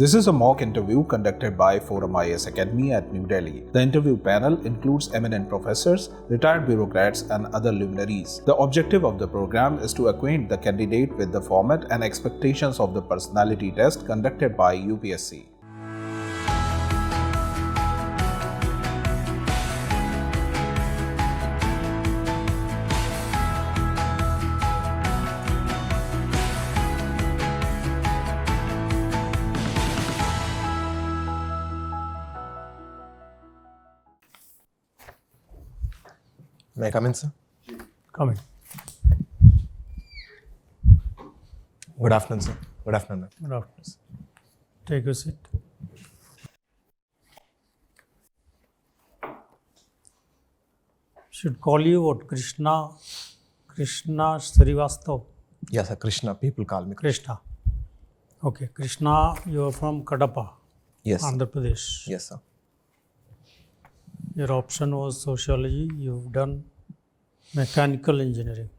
This is a mock interview conducted by ForumIAS Academy at New Delhi. The interview panel includes eminent professors, retired bureaucrats, and other luminaries. The objective of the program is to acquaint the candidate with the format and expectations of the personality test conducted by UPSC. May I come in, sir? Come in. Good afternoon, sir. Good afternoon, ma'am. Good afternoon. Take a seat. Should call you what? Krishnasreevastav. Yes, sir. Krishna. People call me Krishna. Okay, Krishna, you are from Kadapa, Yes, sir. Andhra Pradesh. Yes, sir. Your option was sociology. You've done mechanical engineering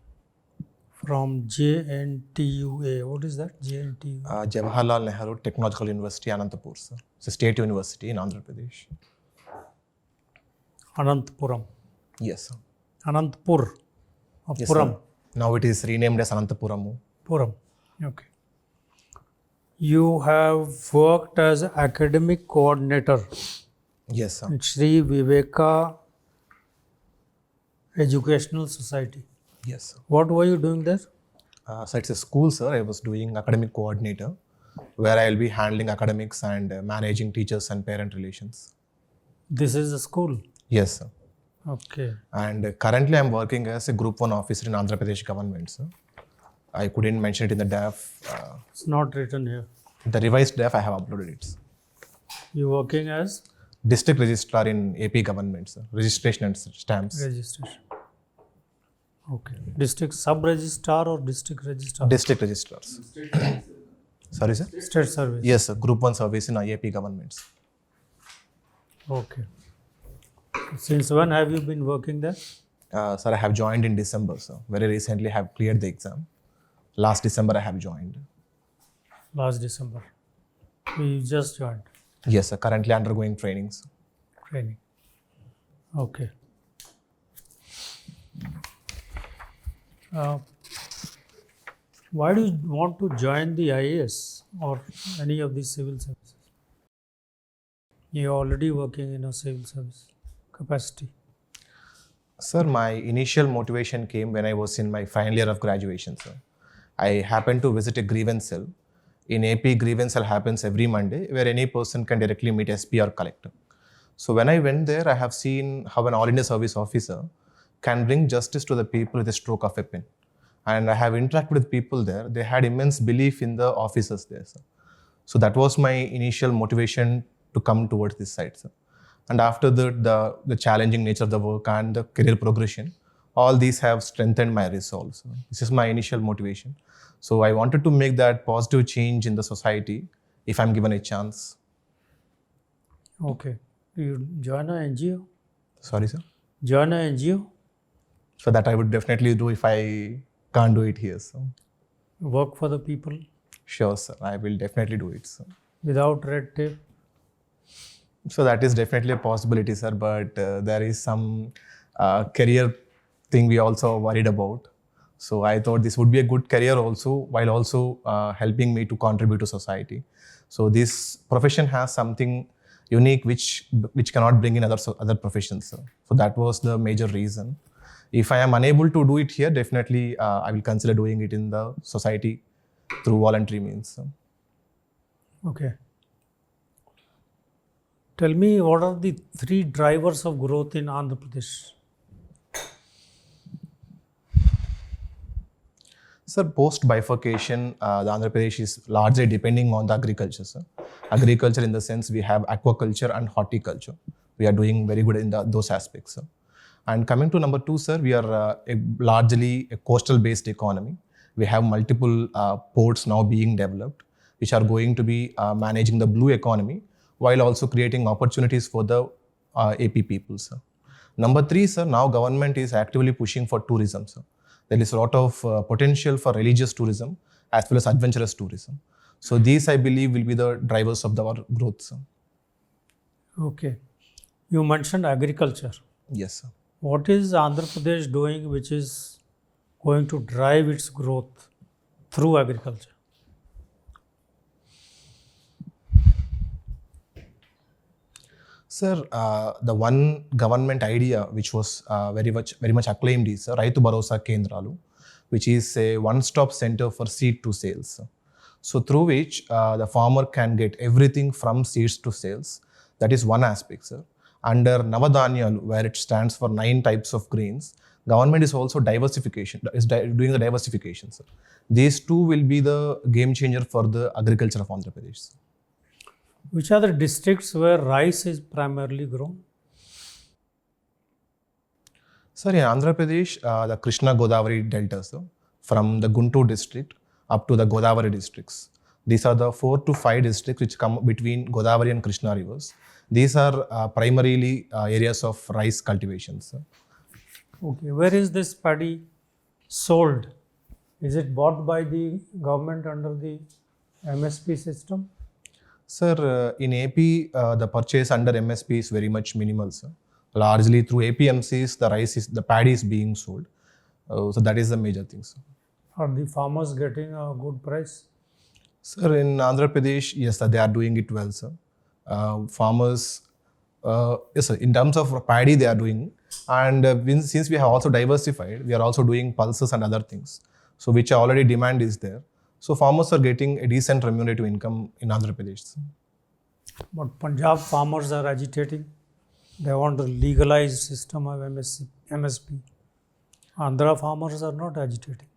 from JNTUA. What is that? JNTUA. Jawaharlal Nehru Technological University, Ananthapur, sir. It's a state university in Andhra Pradesh. Ananthapuramu. Yes, sir. Ananthapur. Or Yes, Puram. sir. Now it is renamed as Ananthapuramu. Puram. Okay. You have worked as academic coordinator Yes, sir. in Sri Viveka Educational Society. Yes, sir. What were you doing there? So it's a school, sir. I was doing academic coordinator, where I will be handling academics and managing teachers and parent relations. This is a school. Yes, sir. Okay. And currently I'm working as a Group 1 officer in Andhra Pradesh government, sir. I couldn't mention it in the DAF. It's not written here. The revised DAF I have uploaded it, sir. You working as District Registrar in AP government, sir. Registration and stamps. registration. Okay. District sub-registrar or district registrar? District Registrars. Sorry, sir? State service. Yes, sir. Group 1 service in AP governments. Okay. Since when have you been working there? Sir, I have joined in December, sir. Very recently I have cleared the exam. Last December I have joined. Last December. You just joined Yes, sir. Currently undergoing trainings. training. Okay. Why do you want to join the IAS or any of these civil services? You're already working in a civil service capacity. Sir, my initial motivation came when I was in my final year of graduation, sir. I happened to visit a grievance cell. In AP, grievance cell happens every Monday where any person can directly meet SP or collector. So when I went there, I have seen how an All India Service officer can bring justice to the people with a stroke of a pen. And I have interacted with people there. They had immense belief in the officers there, sir. So that was my initial motivation to come towards this side, sir. And after the challenging nature of the work and the career progression, all these have strengthened my resolve. So this is my initial motivation. So I wanted to make that positive change in the society if I'm given a chance. Okay. You join a NGO? Sorry, sir. Join a NGO? So that I would definitely do if I can't do it here. So Work for the people sure, sir. I will definitely do it, sir. without red tape? So that is definitely a possibility, sir. But there is some career thing we also worried about. So I thought this would be a good career also, while also helping me to contribute to society. So this profession has something unique which cannot bring in other professions, sir. So that was the major reason. If I am unable to do it here, definitely I will consider doing it in the society through voluntary means, sir. Okay. Tell me, what are the 3 drivers of growth in Andhra Pradesh? Sir, post bifurcation, the Andhra Pradesh is largely depending on the agriculture, sir. Agriculture in the sense we have aquaculture and horticulture. We are doing very good in those aspects, sir. And coming to number 2, sir, we are largely a coastal based economy. We have multiple ports now being developed, which are going to be managing the blue economy while also creating opportunities for the AP people, sir. Number 3, sir, now government is actively pushing for tourism, sir. There is a lot of potential for religious tourism as well as adventurous tourism. So these, I believe, will be the drivers of our growth, sir. Okay. You mentioned agriculture. Yes, sir. What is Andhra Pradesh doing which is going to drive its growth through agriculture? Sir, the one government idea which was very much acclaimed is Raitu Bharosa Kendralu, which is a one-stop center for seed to sales. So through which the farmer can get everything from seeds to sales. That is one aspect, sir. Under Navadhanyalu, where it stands for 9 types of grains, government is also doing the diversification, sir. These two will be the game changer for the agriculture of Andhra Pradesh, sir. Which are the districts where rice is primarily grown? Sir, in Andhra Pradesh, the Krishna Godavari Delta, sir, from the Guntur district up to the Godavari districts. These are the 4 to 5 districts which come between Godavari and Krishna rivers. These are primarily areas of rice cultivation, sir. Okay, where is this paddy sold? Is it bought by the government under the MSP system? Sir, in AP, the purchase under MSP is very much minimal, sir. Largely through APMCs, the paddy is being sold. So that is the major thing, sir. Are the farmers getting a good price? Sir, in Andhra Pradesh, yes, sir, they are doing it well, sir. Farmers, yes, sir, in terms of paddy, they are doing. And since we have also diversified, we are also doing pulses and other things. So which already demand is there. So farmers are getting a decent remunerative income in Andhra Pradesh, sir. But Punjab farmers are agitating. They want a legalized system of MSP. Andhra farmers are not agitating.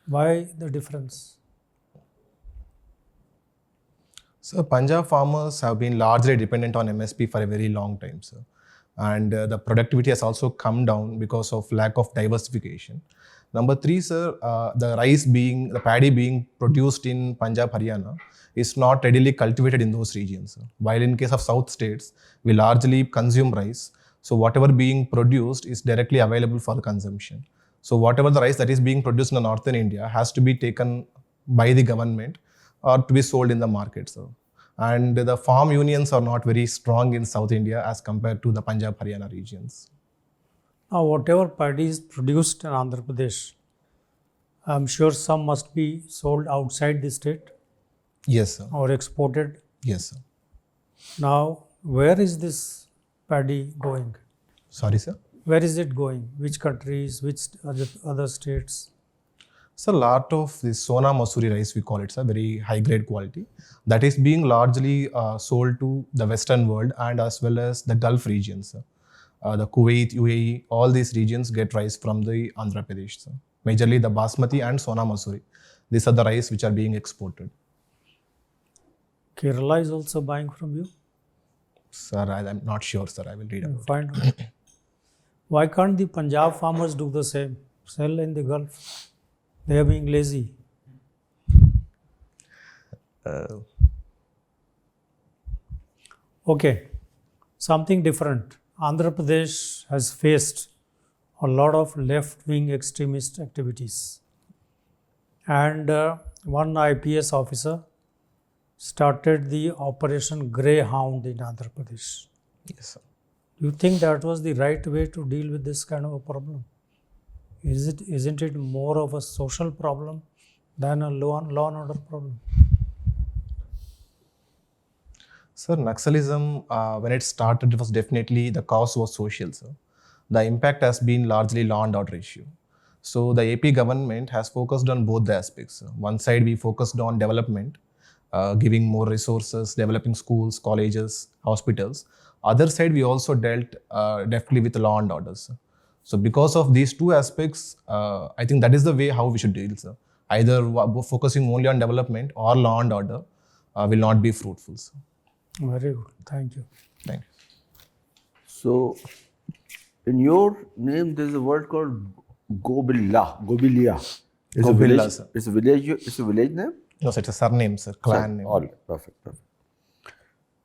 Why the difference? So Punjab farmers have been largely dependent on MSP for a very long time, sir. And the productivity has also come down because of lack of diversification. Number 3, sir, the paddy being produced in Punjab, Haryana is not readily cultivated in those regions, sir. While in case of South states, we largely consume rice. So whatever being produced is directly available for consumption. So whatever the rice that is being produced in the northern India has to be taken by the government or to be sold in the market, sir. And the farm unions are not very strong in South India as compared to the Punjab, Haryana regions. Now, whatever paddy is produced in Andhra Pradesh, I'm sure some must be sold outside the state. Yes, sir. Or exported. Yes, sir. Now, where is this paddy going? Sorry, sir? Where is it going? Which countries, which other states? So, a lot of this Sona Masuri rice, we call it, sir, very high grade quality. That is being largely sold to the Western world and as well as the Gulf regions, sir. The Kuwait, UAE, all these regions get rice from the Andhra Pradesh, sir. Majorly the Basmati and Sona Masuri. These are the rice which are being exported. Kerala is also buying from you? Sir, I'm not sure, sir. I will read about it. Find out. Why can't the Punjab farmers do the same? Sell in the Gulf. They are being lazy. Okay, something different. Andhra Pradesh has faced a lot of left-wing extremist activities. And one IPS officer started the Operation Greyhound in Andhra Pradesh. Yes, sir. Do you think that was the right way to deal with this kind of a problem? Isn't it more of a social problem than a law and order problem? Sir, Naxalism, when it started, it was definitely the cause was social, sir. The impact has been largely law and order issue. So the AP government has focused on both the aspects. One side, we focused on development, giving more resources, developing schools, colleges, hospitals. Other side, we also dealt deftly with law and orders. So because of these two aspects, I think that is the way how we should deal, sir. Either focusing only on development or law and order will not be fruitful, sir. Very good. Thank you. Thank you. So, in your name, there is a word called Gobbilla. It's Gobbilla, a village, sir. It's a village name? No, sir, it's a surname, sir. Clan name. All right, perfect.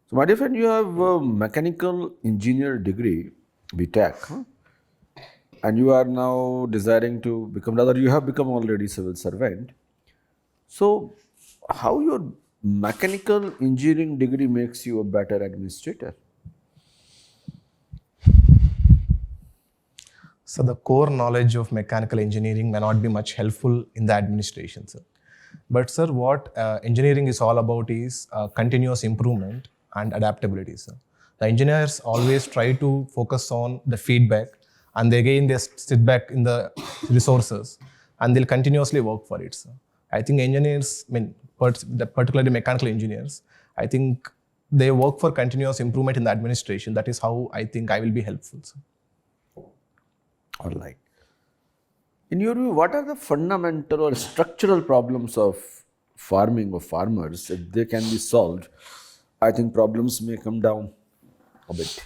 So, my dear friend, you have a mechanical engineer degree, B.Tech, huh? And you are now desiring to become, rather you have become already civil servant. So, how your mechanical engineering degree makes you a better administrator? So the core knowledge of mechanical engineering may not be much helpful in the administration, sir. But sir, what engineering is all about is continuous improvement and adaptability, sir. The engineers always try to focus on the feedback, and they sit back in the resources and they'll continuously work for it, sir. I think engineers, particularly mechanical engineers, I think they work for continuous improvement in the administration. That is how I think I will be helpful, sir. All right. In your view, what are the fundamental or structural problems of farming or farmers? If they can be solved, I think problems may come down a bit.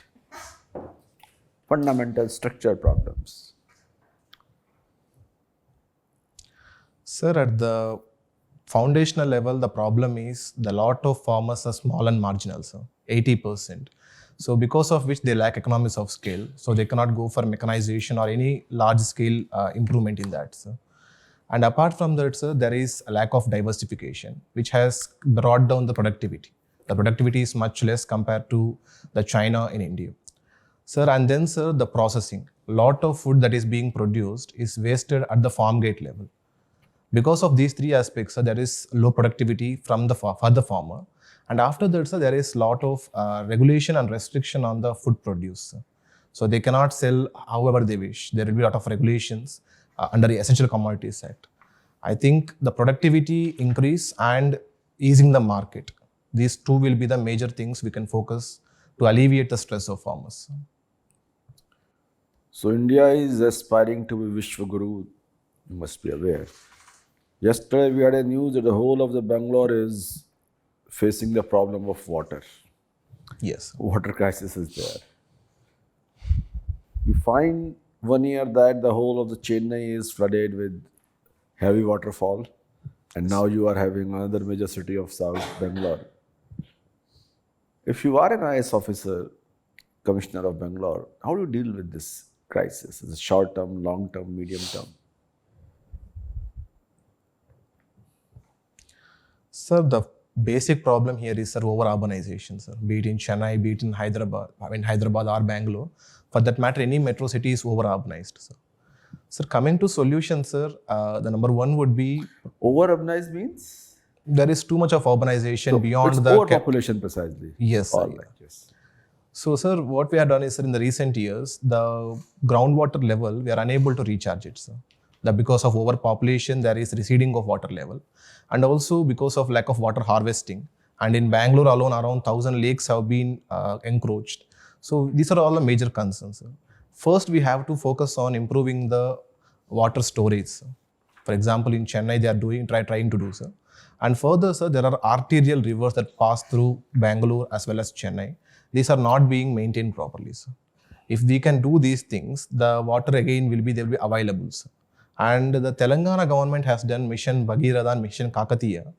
Fundamental structural problems. Sir, at the foundational level, the problem is the lot of farmers are small and marginal, sir, 80%. So because of which they lack economies of scale, so they cannot go for mechanization or any large scale improvement in that, sir. And apart from that, sir, there is a lack of diversification, which has brought down the productivity. The productivity is much less compared to the China in India. Sir, and then, sir, the processing. Lot of food that is being produced is wasted at the farm gate level. Because of these three aspects, sir, there is low productivity for the farmer. And after that, sir, there is lot of regulation and restriction on the food produce, sir. So they cannot sell however they wish. There will be a lot of regulations under the Essential Commodities Act. I think the productivity increase and easing the market. These two will be the major things we can focus to alleviate the stress of farmers. So India is aspiring to be Vishwaguru, you must be aware. Yesterday we had a news that the whole of the Bangalore is facing the problem of water. Yes. Water crisis is there. We find 1 year that the whole of the Chennai is flooded with heavy waterfall, and now you are having another major city of South, Bangalore. If you are an IAS officer, Commissioner of Bangalore, how do you deal with this crisis? Is it short term, long term, medium term? Sir, the basic problem here is, sir, over-urbanization, sir. Be it in Chennai, be it in Hyderabad or Bangalore. For that matter, any metro city is over-urbanized, sir. Sir, coming to solutions, sir, the number one would be... Over-urbanized means? There is too much of urbanization So beyond it's the... overpopulation precisely. Yes, sir. All right, yes. So, sir, what we have done is, sir, in the recent years, the groundwater level, we are unable to recharge it, sir. That because of overpopulation, there is receding of water level. And also because of lack of water harvesting. And in Bangalore alone, around 1,000 lakes have been encroached. So these are all the major concerns, sir. First, we have to focus on improving the water storage, sir. For example, in Chennai, they are trying to do, sir. And further, sir, there are arterial rivers that pass through Bangalore as well as Chennai. These are not being maintained properly, sir. If we can do these things, the water again will be available, sir. And the Telangana government has done Mission Bhagiratha and Mission Kakatiya,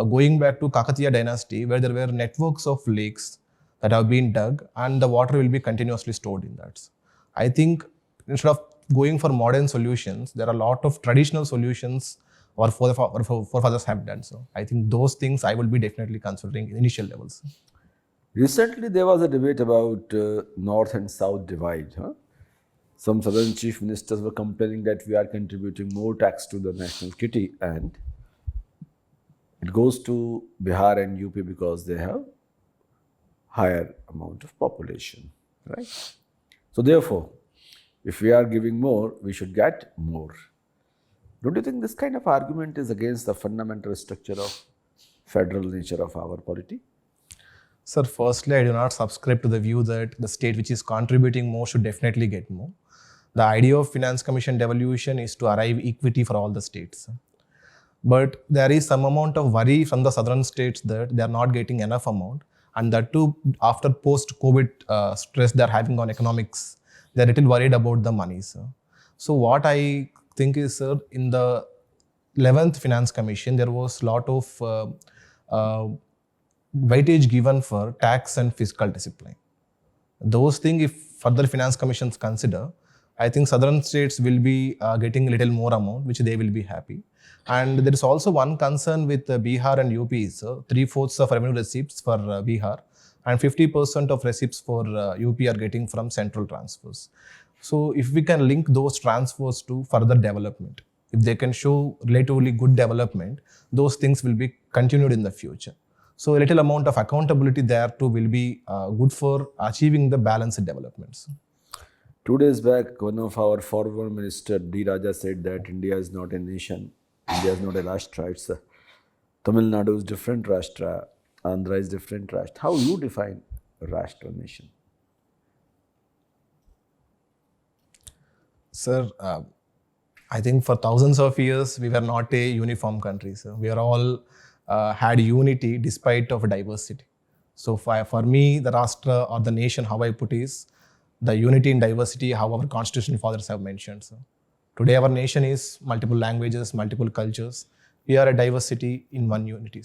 going back to Kakatiya dynasty, where there were networks of lakes that have been dug and the water will be continuously stored in that. I think instead of going for modern solutions, there are a lot of traditional solutions our forefathers have done. So I think those things I will be definitely considering in initial levels. Recently, there was a debate about North and South divide. Some southern chief ministers were complaining that we are contributing more tax to the national kitty and it goes to Bihar and UP because they have higher amount of population, right? So therefore, if we are giving more, we should get more. Don't you think this kind of argument is against the fundamental structure of federal nature of our polity? Sir, firstly, I do not subscribe to the view that the state which is contributing more should definitely get more. The idea of Finance Commission devolution is to arrive equity for all the states. But there is some amount of worry from the southern states that they are not getting enough amount, and that too after post-COVID stress they are having on economics, they are little worried about the money, sir. So what I think is, sir, in the 11th Finance Commission, there was lot of weightage given for tax and fiscal discipline. Those things, if further Finance Commissions consider, I think southern states will be getting a little more amount, which they will be happy. And there is also one concern with Bihar and UP. So 3/4 of revenue receipts for Bihar and 50% of receipts for UP are getting from central transfers. So if we can link those transfers to further development, if they can show relatively good development, those things will be continued in the future. So a little amount of accountability there too will be good for achieving the balanced developments. 2 days back, one of our foreign minister, D. Raja, said that India is not a nation. India is not a Rashtra. It's a Tamil Nadu is different Rashtra. Andhra is different Rashtra. How you define Rashtra nation? Sir, I think for thousands of years, we were not a uniform country. So we are all had unity despite of diversity. So for me, the Rashtra or the nation, how I put is the unity in diversity, how our constitution fathers have mentioned. So today our nation is multiple languages, multiple cultures. We are a diversity in one unity.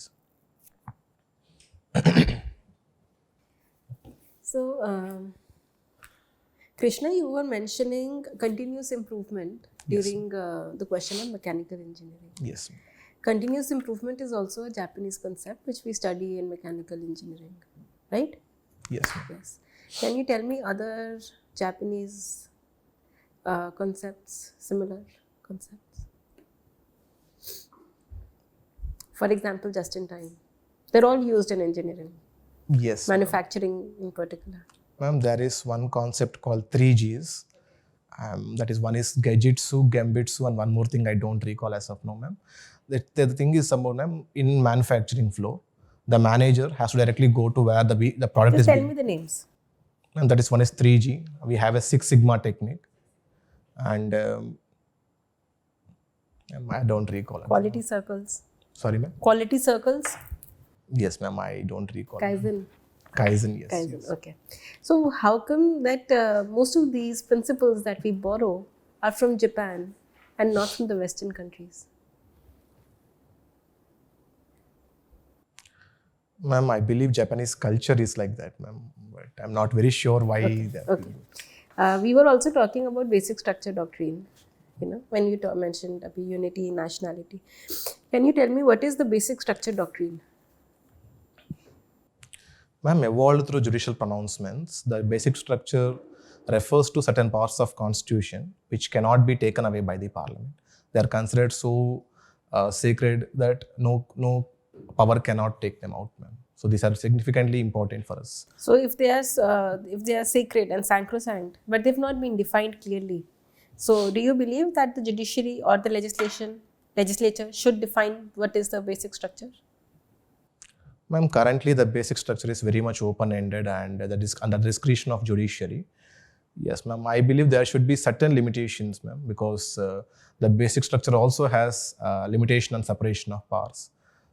So, Krishna, you were mentioning continuous improvement during the question on mechanical engineering. Yes. Continuous improvement is also a Japanese concept which we study in mechanical engineering, right? Yes. Yes. Can you tell me other Japanese concepts, similar concepts? For example, just in time. They're all used in engineering, Yes. manufacturing in particular. Ma'am, there is one concept called 3Gs. That is, one is Gaijitsu, Gembitsu, and one more thing I don't recall as of now, ma'am. The thing is, about ma'am, in manufacturing flow, the manager has to directly go to where the product Just is tell being. me the names. And that is, one is 3G. We have a 6 Sigma technique. And I don't recall. Quality circles. Sorry, ma'am. Quality circles. Yes, ma'am. I don't recall. Kaizen. Kaizen, yes. Kaizen. Yes. Okay. So how come that most of these principles that we borrow are from Japan and not from the Western countries? Ma'am, I believe Japanese culture is like that, ma'am. But I'm not very sure why. Okay. We were also talking about basic structure doctrine, when you mentioned unity, nationality. Can you tell me what is the basic structure doctrine? Ma'am, evolved through judicial pronouncements. The basic structure refers to certain parts of constitution which cannot be taken away by the parliament. They are considered so sacred that no power cannot take them out, ma'am. So these are significantly important for us. So if they are sacred and sacrosanct, but they've not been defined clearly. So do you believe that the judiciary or the legislature should define what is the basic structure? Ma'am, currently the basic structure is very much open-ended and that is under discretion of judiciary. Yes, ma'am. I believe there should be certain limitations, ma'am, because the basic structure also has limitation on separation of powers.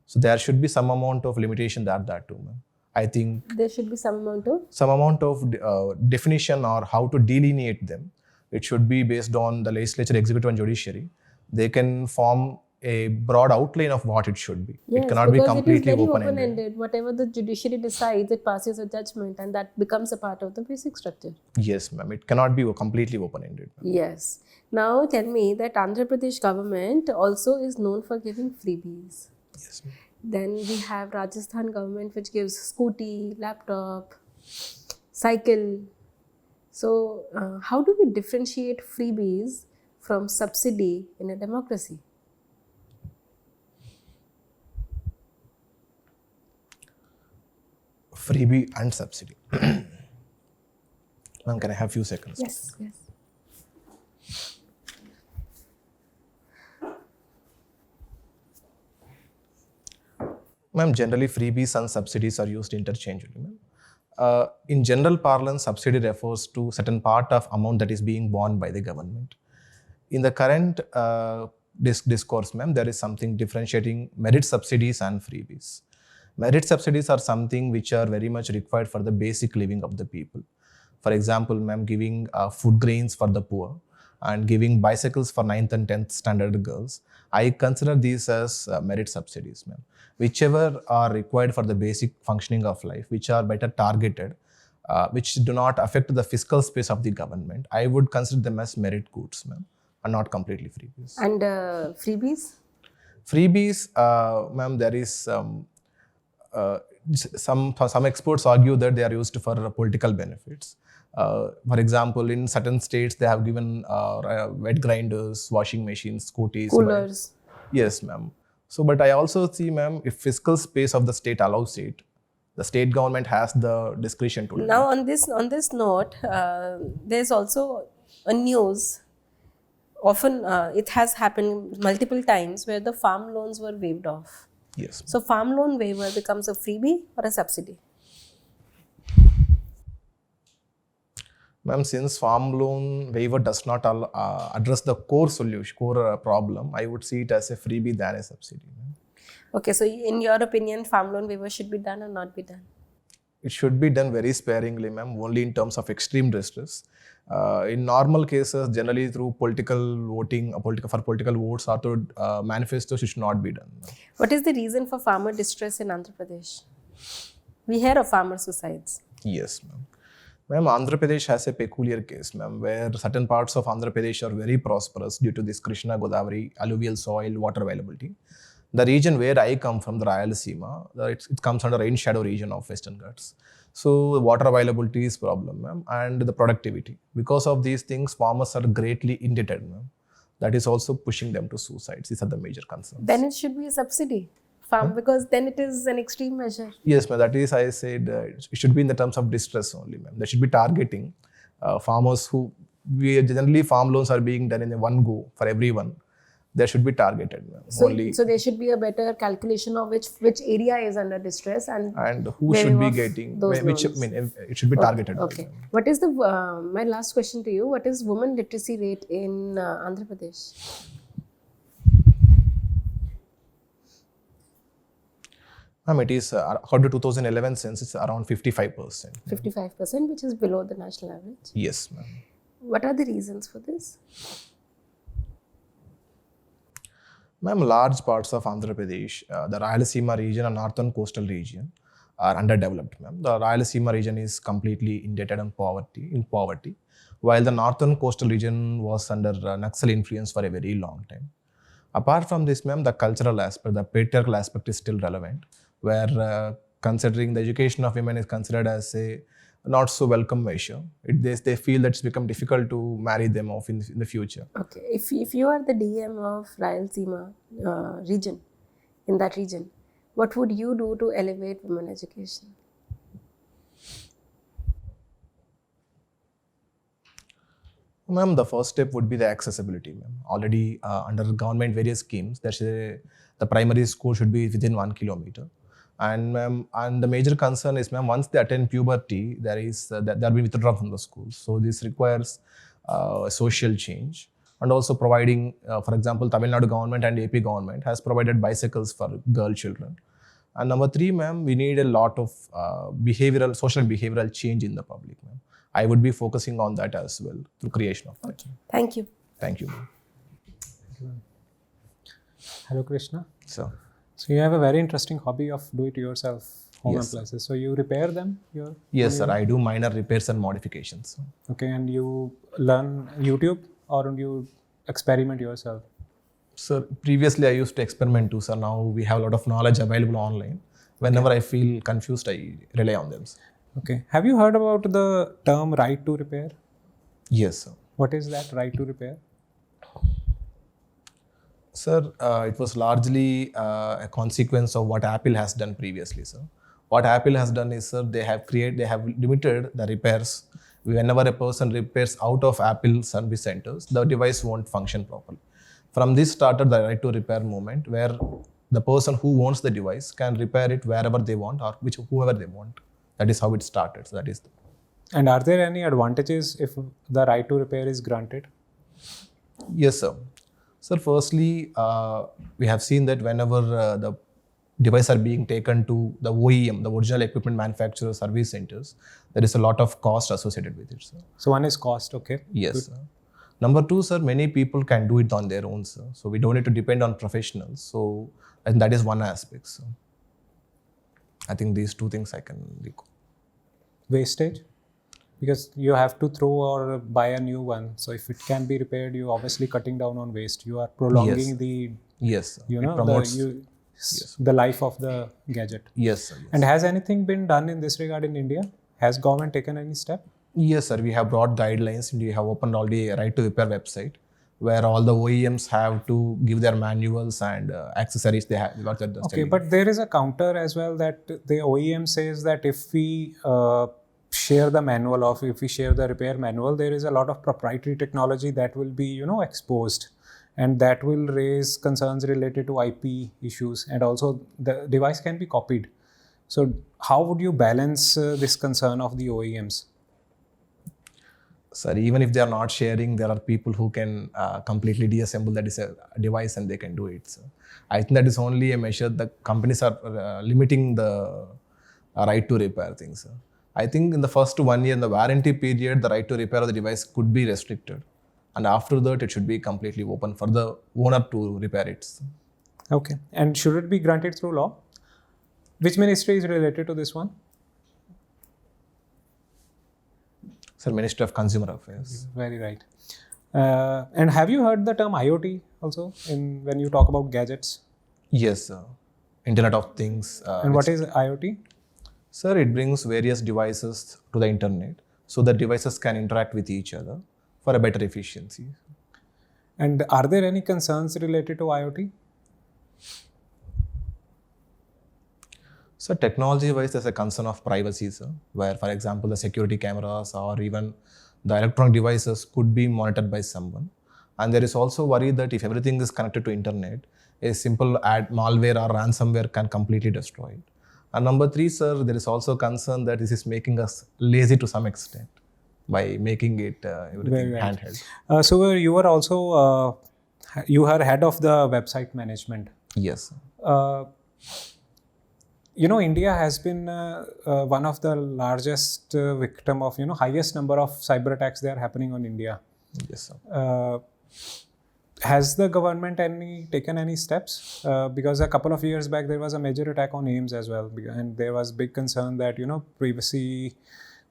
So there should be some amount of limitation that too, ma'am. I think there should be some amount of definition or how to delineate them. It should be based on the legislature, executive, and judiciary. They can form a broad outline of what it should be. Yes, it cannot be completely it is very open-ended. open-ended. Whatever the judiciary decides, it passes a judgment and that becomes a part of the basic structure. Yes, ma'am. It cannot be completely open-ended. Yes. Now tell me that Andhra Pradesh government also is known for giving freebies. Yes, ma'am. Then we have Rajasthan government which gives scooty, laptop, cycle. So how do we differentiate freebies from subsidy in a democracy? Freebie and subsidy. Ma'am, can I have a few seconds? Yes. Ma'am, generally freebies and subsidies are used interchangeably, ma'am. In general parlance, subsidy refers to certain part of amount that is being borne by the government. In the current discourse, ma'am, there is something differentiating merit subsidies and freebies. Merit subsidies are something which are very much required for the basic living of the people. For example, ma'am, giving food grains for the poor and giving bicycles for 9th and 10th standard girls. I consider these as merit subsidies, ma'am. Whichever are required for the basic functioning of life, which are better targeted, which do not affect the fiscal space of the government, I would consider them as merit goods, ma'am, and not completely freebies. And freebies? Freebies, ma'am, there is some experts argue that they are used for political benefits. For example, in certain states, they have given wet grinders, washing machines, scooties, Coolers. Yes, ma'am. So, but I also see, ma'am, if fiscal space of the state allows it, the state government has the discretion to do Now, it. on this note, there's also a news. Often, it has happened multiple times where the farm loans were waived off. Yes. So, farm loan waiver becomes a freebie or a subsidy? Ma'am, since farm loan waiver does not address the core solution, core problem, I would see it as a freebie than a subsidy. Ma'am. Okay, so in your opinion, farm loan waiver should be done or not be done? It should be done very sparingly, ma'am, only in terms of extreme distress. In normal cases, generally through political voting, for political votes or through manifestos, it should not be done. Ma'am. What is the reason for farmer distress in Andhra Pradesh? We hear of farmer suicides. Yes, ma'am. Ma'am, Andhra Pradesh has a peculiar case, ma'am, where certain parts of Andhra Pradesh are very prosperous due to this Krishna Godavari alluvial soil water availability. The region where I come from, the Rayalaseema, it comes under rain shadow region of Western Ghats. So water availability is problem, ma'am, and the productivity. Because of these things, farmers are greatly indebted, ma'am. That is also pushing them to suicides. These are the major concerns. Then it should be a subsidy, because then it is an extreme measure. Yes, ma'am. That is, I said, it should be in the terms of distress only, ma'am. They should be targeting farmers who, generally farm loans are being done in one go for everyone. They should be targeted, ma'am. So there should be a better calculation of which area is under distress and who should be getting, it should be targeted. Okay. What is the, my last question to you, what is women literacy rate in Andhra Pradesh? Ma'am, it is, according to 2011 census, around 55%. 55%, which is below the national average. Yes, ma'am. What are the reasons for this? Ma'am, large parts of Andhra Pradesh, the Rayalaseema region and northern coastal region are underdeveloped, ma'am. The Rayalaseema region is completely indebted in poverty, while the northern coastal region was under Naxal influence for a very long time. Apart from this, ma'am, the cultural aspect, the patriarchal aspect is still relevant, where considering the education of women is considered as a not so welcome measure. They feel that it's become difficult to marry them off in the future. Okay, if you are the DM of Rayalaseema region, in that region, what would you do to elevate women education? Ma'am, the first step would be the accessibility, ma'am. Already under government various schemes, the primary school should be within 1 kilometer. And ma'am, and the major concern is, ma'am, once they attain puberty, they'll be withdrawn from the schools. So this requires social change, and also providing, for example, Tamil Nadu government and AP government has provided bicycles for girl children. And number 3, ma'am, we need a lot of social and behavioral change in the public, ma'am. I would be focusing on that as well through creation of that. Okay. Thank you. Thank you, ma'am. Hello, Krishna. So you have a very interesting hobby of do-it-yourself home Yes, appliances. So you repair them? Yes, sir. I do minor repairs and modifications. Okay, and you learn YouTube or you experiment yourself? Sir, previously I used to experiment too, sir. Now we have a lot of knowledge available online. Whenever I feel confused, I rely on them, sir. Okay. Have you heard about the term right to repair? Yes, sir. What is that right to repair? Sir, it was largely a consequence of what Apple has done previously, sir. What Apple has done is, sir, they have limited the repairs. Whenever a person repairs out of Apple service centers, the device won't function properly. From this started the right to repair movement, where the person who owns the device can repair it wherever they want or whoever they want. That is how it started. So that is. And are there any advantages if the right to repair is granted? Yes, sir. Sir, firstly, we have seen that whenever the devices are being taken to the OEM, the original equipment manufacturer service centers, there is a lot of cost associated with it, sir. So one is cost, okay? Yes, sir. Number 2, sir, many people can do it on their own, sir. So we don't need to depend on professionals. So, and that is one aspect, sir. I think these 2 things I can recall. Wastage? Because you have to throw or buy a new one. So if it can be repaired, you obviously cutting down on waste. You are prolonging Yes. the Yes, sir. you It know promotes. the life of the gadget. Yes, sir. Yes. And has anything been done in this regard in India? Has government taken any step? Yes, sir. We have brought guidelines and we have opened already a right to repair website where all the OEMs have to give their manuals and accessories they have. Okay, but there is a counter as well that the OEM says that if we share the manual or if we share the repair manual, there is a lot of proprietary technology that will be exposed, and that will raise concerns related to IP issues, and also the device can be copied. So how would you balance this concern of the OEMs? Sir, even if they are not sharing, there are people who can completely deassemble that device and they can do it. So I think that is only a measure. The companies are limiting the right to repair things. Sir. I think in the first 1 year, in the warranty period, the right to repair of the device could be restricted. And after that, it should be completely open for the owner to repair it. So. Okay. And should it be granted through law? Which ministry is related to this one? Sir, Ministry of Consumer Affairs. Very right. And have you heard the term IoT also when you talk about gadgets? Yes, sir. Internet of Things. And what is IoT? Sir, it brings various devices to the internet so that devices can interact with each other for a better efficiency. And are there any concerns related to IoT? So technology-wise, there's a concern of privacy, sir, where, for example, the security cameras or even the electronic devices could be monitored by someone. And there is also worry that if everything is connected to internet, a simple malware or ransomware can completely destroy it. And number 3, sir, there is also concern that this is making us lazy to some extent by making it everything handheld. So you were also, you are head of the website management. Yes, sir. India has been one of the largest victim of, highest number of cyber attacks that are happening on India. Yes, sir. Has the government taken any steps? Because a couple of years back, there was a major attack on AIMS as well. And there was big concern that, privacy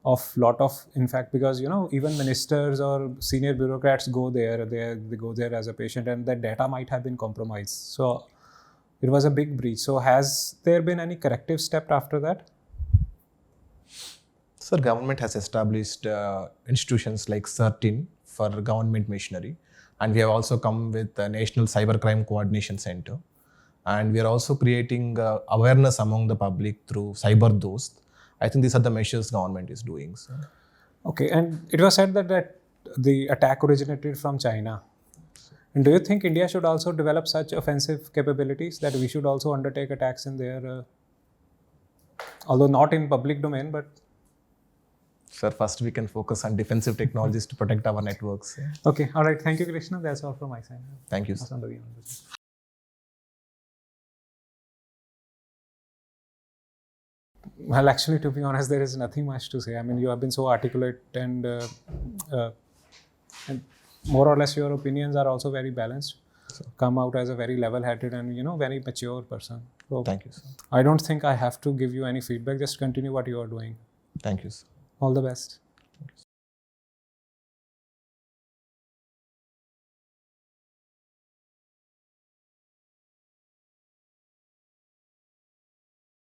of lot of, in fact, because, even ministers or senior bureaucrats go there, they go there as a patient, and that data might have been compromised. So it was a big breach. So has there been any corrective step after that? Sir, government has established institutions like CERTIN for government machinery. And we have also come with the National Cybercrime Coordination Center. And we are also creating awareness among the public through Cyber Dost. I think these are the measures government is doing. So. Okay, and it was said that the attack originated from China. And do you think India should also develop such offensive capabilities that we should also undertake attacks in there, although not in public domain, but... Sir, first we can focus on defensive technologies to protect our networks. Okay, all right. Thank you, Krishna. That's all from my side. Thank you, sir. Well, actually, to be honest, there is nothing much to say. I mean, you have been so articulate and more or less your opinions are also very balanced. So, come out as a very level-headed and, very mature person. So, thank you, sir. I don't think I have to give you any feedback. Just continue what you are doing. Thank you, sir. All the best.